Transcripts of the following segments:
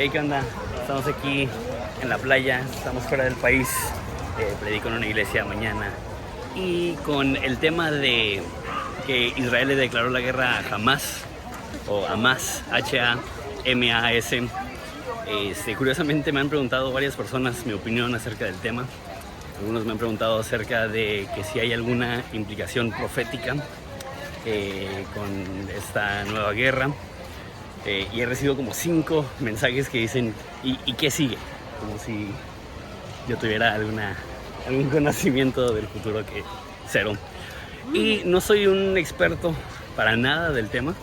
Hey, ¿qué onda? Estamos aquí en la playa, estamos fuera del país, predico en una iglesia mañana y con el tema de que Israel le declaró la guerra a Hamas o Hamas, H-A-M-A-S. Curiosamente me han preguntado varias personas mi opinión acerca del tema. Algunos me han preguntado acerca de que si hay alguna implicación profética con esta nueva guerra. Y he recibido como 5 mensajes que dicen ¿y qué sigue? Como si yo tuviera algún conocimiento del futuro que cero. Y no soy un experto para nada del tema.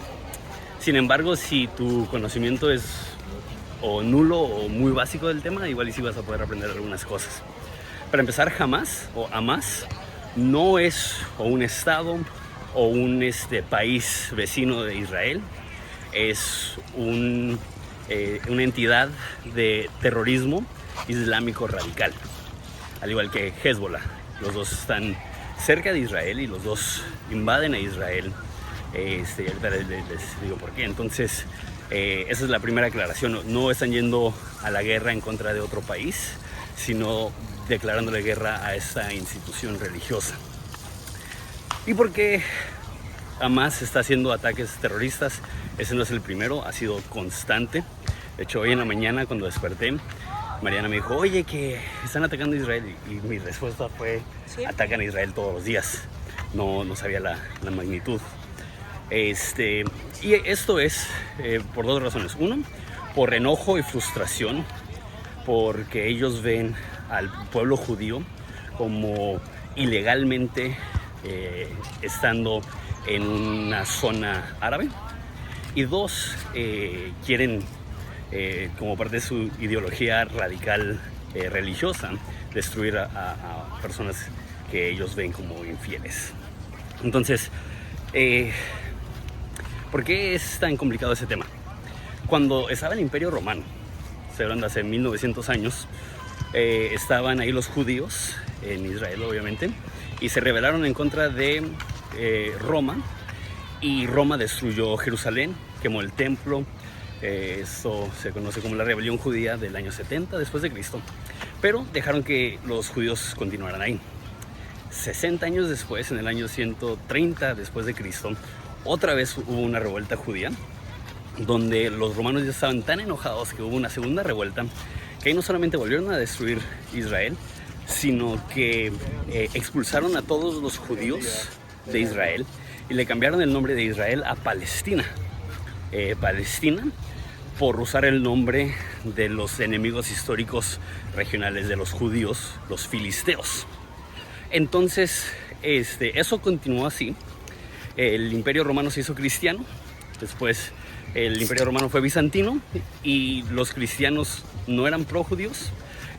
Sin embargo, si tu conocimiento es o nulo o muy básico del tema, igual y sí vas a poder aprender algunas cosas. Para empezar, Hamas o Hamas no es o un estado o un país vecino de Israel. Es una entidad de terrorismo islámico radical, al igual que Hezbollah. Los dos están cerca de Israel y los dos invaden a Israel. Ahorita les digo por qué. Entonces, esa es la primera aclaración. No están yendo a la guerra en contra de otro país, sino declarándole guerra a esta institución religiosa. ¿Y por qué Hamas está haciendo ataques terroristas? Ese no es el primero, ha sido constante. De hecho, hoy en la mañana cuando desperté, Mariana me dijo, oye, que están atacando a Israel. Y mi respuesta fue, ¿sí? Atacan a Israel todos los días. No sabía la magnitud. Y esto es por 2 razones. Uno, por enojo y frustración, porque ellos ven al pueblo judío como ilegalmente estando en una zona árabe. Y 2, quieren, como parte de su ideología radical religiosa, destruir a personas que ellos ven como infieles. Entonces, ¿por qué es tan complicado ese tema? Cuando estaba el Imperio Romano, se hablan de hace 1900 años, estaban ahí los judíos, en Israel obviamente, y se rebelaron en contra de Roma, y Roma destruyó Jerusalén, quemó el templo. Esto se conoce como la rebelión judía del año 70 después de Cristo, pero dejaron que los judíos continuaran ahí. 60 años después, en el año 130 después de Cristo, otra vez hubo una revuelta judía, donde los romanos ya estaban tan enojados que hubo una segunda revuelta, que ahí no solamente volvieron a destruir Israel, sino que expulsaron a todos los judíos de Israel y le cambiaron el nombre de Israel a Palestina. Palestina, por usar el nombre de los enemigos históricos regionales de los judíos, los filisteos. Entonces, eso continuó así. El Imperio Romano se hizo cristiano, después el Imperio Romano fue bizantino y los cristianos no eran pro-judíos,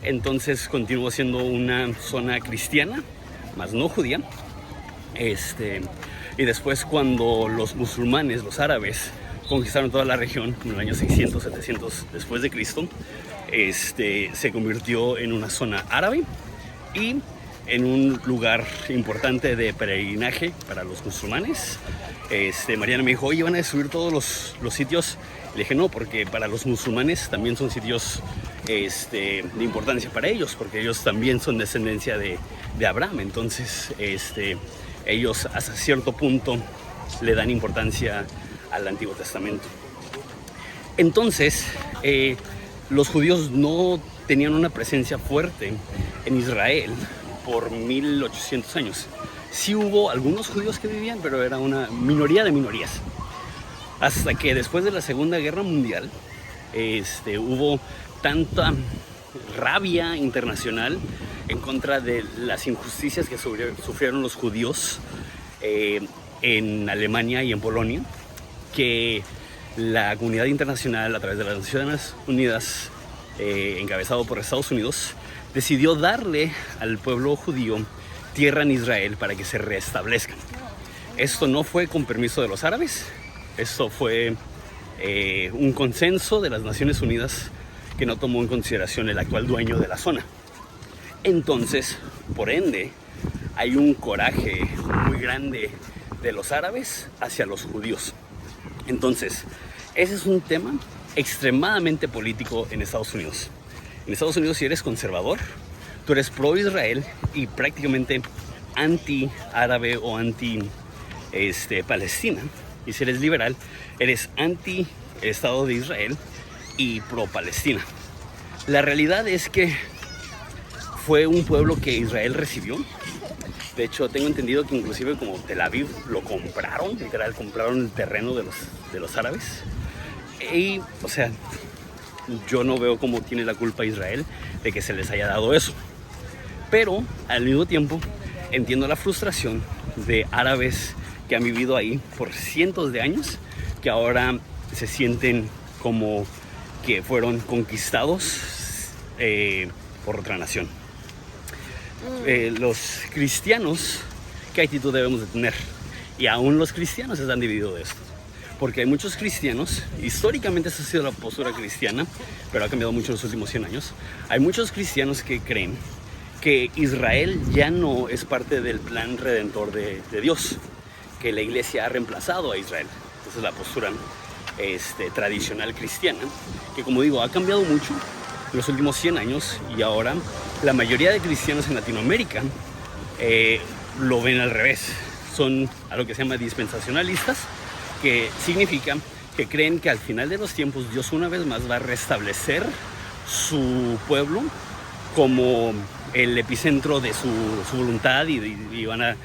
entonces continuó siendo una zona cristiana, más no judía. Y después, cuando los musulmanes, los árabes, conquistaron toda la región en el año 600, 700 después de Cristo, se convirtió en una zona árabe y en un lugar importante de peregrinaje para los musulmanes. Mariana me dijo, oye, ¿van a destruir todos los sitios? Le dije, no, porque para los musulmanes también son sitios de importancia para ellos, porque ellos también son descendencia de Abraham. Entonces, ellos hasta cierto punto le dan importancia al Antiguo Testamento. Entonces, los judíos no tenían una presencia fuerte en Israel por 1800 años. Sí hubo algunos judíos que vivían, pero era una minoría de minorías. Hasta que después de la Segunda Guerra Mundial, hubo tanta rabia internacional en contra de las injusticias que sufrieron los judíos en Alemania y en Polonia, que la comunidad internacional, a través de las Naciones Unidas, encabezado por Estados Unidos, decidió darle al pueblo judío tierra en Israel para que se restablezcan. Esto no fue con permiso de los árabes, esto fue un consenso de las Naciones Unidas que no tomó en consideración el actual dueño de la zona. Entonces, por ende, hay un coraje muy grande de los árabes hacia los judíos. Entonces, ese es un tema extremadamente político en Estados Unidos. En Estados Unidos, si eres conservador, tú eres pro-Israel y prácticamente anti-árabe o anti-Palestina. Y si eres liberal, eres anti-Estado de Israel y pro-Palestina. La realidad es que fue un pueblo que Israel recibió. De hecho, tengo entendido que inclusive como Tel Aviv lo compraron, literal, compraron el terreno de los árabes. Y, o sea, yo no veo cómo tiene la culpa Israel de que se les haya dado eso. Pero, al mismo tiempo, entiendo la frustración de árabes que han vivido ahí por cientos de años, que ahora se sienten como que fueron conquistados por otra nación. Los cristianos, ¿qué actitud debemos de tener? Y aún los cristianos están divididos de esto. Porque hay muchos cristianos, históricamente esa ha sido la postura cristiana, pero ha cambiado mucho en los últimos 100 años. Hay muchos cristianos que creen que Israel ya no es parte del plan redentor de Dios, que la iglesia ha reemplazado a Israel. Esa es la postura tradicional cristiana, que como digo, ha cambiado mucho en los últimos 100 años y ahora la mayoría de cristianos en Latinoamérica lo ven al revés. Son algo que se llama dispensacionalistas, que significa que creen que al final de los tiempos Dios una vez más va a restablecer su pueblo como el epicentro de su voluntad y van a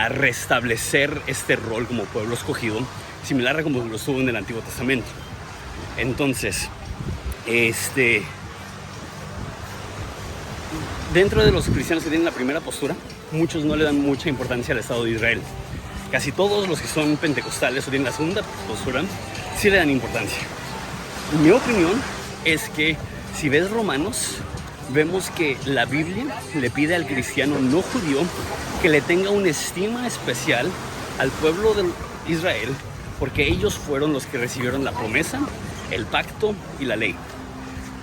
restablecer este rol como pueblo escogido, similar a como lo estuvo en el Antiguo Testamento. Entonces, dentro de los cristianos que tienen la primera postura, muchos no le dan mucha importancia al Estado de Israel. Casi todos los que son pentecostales o tienen la segunda postura sí le dan importancia. Mi opinión es que si ves Romanos, vemos que la Biblia le pide al cristiano no judío que le tenga una estima especial al pueblo de Israel, porque ellos fueron los que recibieron la promesa, el pacto y la ley.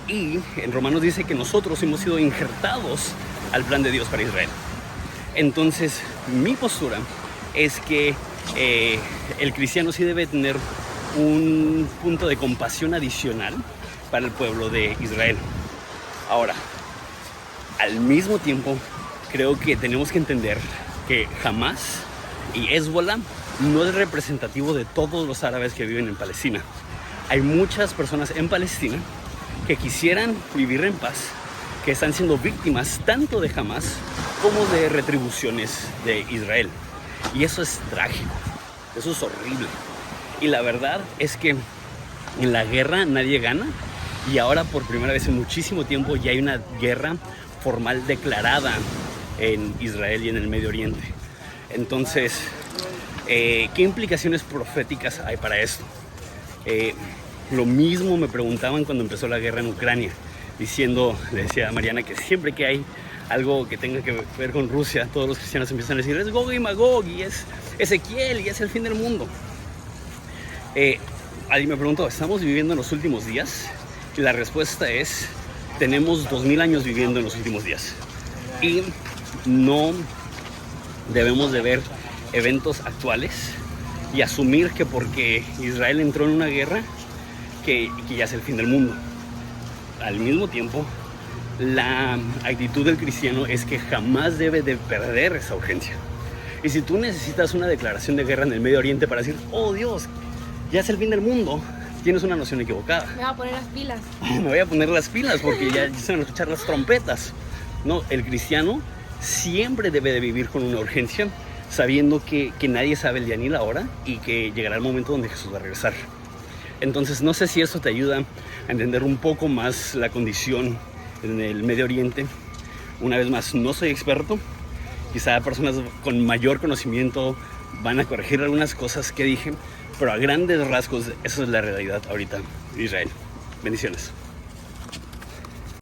Y en Romanos dice que nosotros hemos sido injertados al plan de Dios para Israel. Entonces, mi postura es que el cristiano sí debe tener un punto de compasión adicional para el pueblo de Israel. Ahora, al mismo tiempo, creo que tenemos que entender que Hamas y Hezbollah no es representativo de todos los árabes que viven en Palestina. Hay muchas personas en Palestina que quisieran vivir en paz, que están siendo víctimas tanto de Hamas como de retribuciones de Israel. Y eso es trágico, eso es horrible. Y la verdad es que en la guerra nadie gana, y ahora por primera vez en muchísimo tiempo ya hay una guerra formal declarada en Israel y en el Medio Oriente. Entonces, ¿qué implicaciones proféticas hay para esto? Lo mismo me preguntaban cuando empezó la guerra en Ucrania, le decía a Mariana que siempre que hay algo que tenga que ver con Rusia, todos los cristianos empiezan a decir es Gog y Magog, y es Ezequiel, y es el fin del mundo. Alguien me preguntó, ¿estamos viviendo en los últimos días? Y la respuesta es, tenemos 2000 años viviendo en los últimos días. Y no debemos de ver eventos actuales y asumir que porque Israel entró en una guerra, que ya es el fin del mundo. Al mismo tiempo, la actitud del cristiano es que jamás debe de perder esa urgencia. Y si tú necesitas una declaración de guerra en el Medio Oriente para decir, oh Dios, ya es el fin del mundo, tienes una noción equivocada. Me voy a poner las pilas. Me voy a poner las pilas porque ya se van a escuchar las trompetas. No, el cristiano siempre debe de vivir con una urgencia, sabiendo que nadie sabe el día ni la hora y que llegará el momento donde Jesús va a regresar. Entonces no sé si eso te ayuda a entender un poco más la condición en el Medio Oriente. Una vez más, no soy experto. Quizá personas con mayor conocimiento van a corregir algunas cosas que dije, pero a grandes rasgos esa es la realidad ahorita de Israel. Bendiciones.